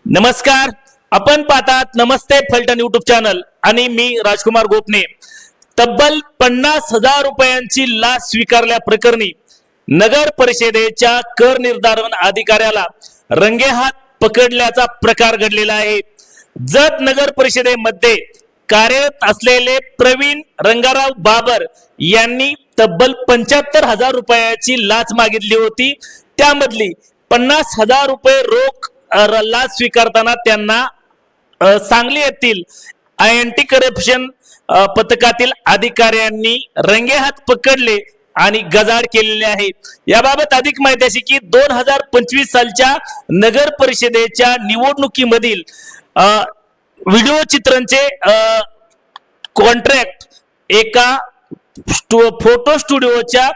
नमस्कार, आपण पाहतात नमस्ते फलटण यूट्यूब चॅनल आणि मी राजकुमार गोपने। तब्बल 50,000 रुपयांची लाच स्वीकारल्या प्रकरणी नगर परिषदेच्या कर निर्धारण अधिकाऱ्याला रंगेहात पकडल्याचा प्रकार घडलेला आहे। जत नगर परिषदेमध्ये कार्यरत असलेले प्रवीण रंगाराव बाबर यांनी तब्बल 75,000 रुपयाची लाच मागितली होती। त्यामधली 50,000 रुपये रोख लाच स्वीकारताना त्यांना सांगली येथील अँटी करप्शन पथकातील अधिकाऱ्यांनी रंगेहात पकडले आणि गजाआड केलेले आहे। याबाबत अधिक माहिती अशी की 2025 सालच्या नगर परिषदेच्या निवडणुकीमधील व्हिडिओ चित्रांचे कॉन्ट्रॅक्ट एका फोटो स्टुडिओच्या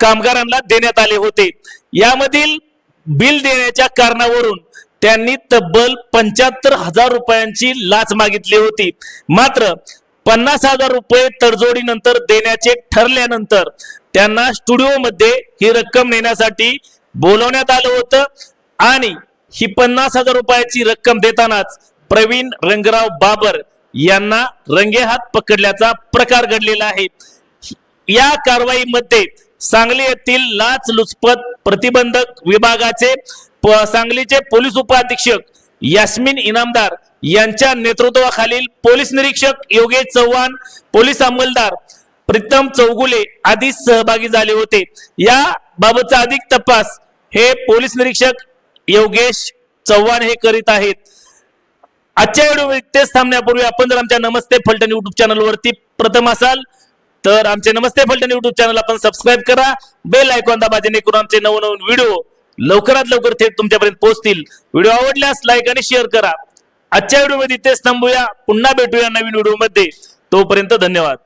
कामगारांना देण्यात आले होते। यामधील बिल देण्याच्या कारणावरून त्यांनी तब्बल 75,000 रुपयांची लाच मागितली होती। मात्र 50,000 रुपये तडजोडीनंतर देण्याचे ठरल्यानंतर त्यांना स्टुडिओमध्ये ही रक्कम नेण्यासाठी बोलवण्यात आलं होतं आणि ही 50,000 रुपयाची रक्कम देतानाच प्रवीण रंगराव बाबर यांना रंगेहात पकडल्याचा प्रकार घडलेला आहे। या कारवाईमध्ये सांगली येथील लाचलुचपत प्रतिबंधक विभागाचे सांगलीचे पोलीस उपाधीक्षक यास्मिन इनामदार यांच्या नेतृत्वाखालील पोलीस निरीक्षक योगेश चव्हाण, पोलीस अंमलदार प्रीतम चौगुले आदी सहभागी झाले होते। या बाबतचा अधिक तपास हे पोलीस निरीक्षक योगेश चव्हाण हे करीत आहेत। आजच्या व्हिडिओ इथेच थांबण्यापूर्वी आपण जर आमच्या नमस्ते फलटण यूट्यूब चॅनल वरती प्रथम असाल तर आमचे नमस्ते फलटण यूट्यूब चॅनल आपण सबस्क्राइब करा, बेल आयकॉन दाबा जेणेकरून आमचे नवनवीन व्हिडिओ लवकरात लवकर थेट तुमच्यापर्यंत पोहोचतील। व्हिडिओ आवडल्यास लाईक आणि शेअर करा। आजच्या व्हिडिओ मध्ये इथेच थांबूया, पुन्हा भेटूया नवीन व्हिडिओ मध्ये। तोपर्यंत धन्यवाद।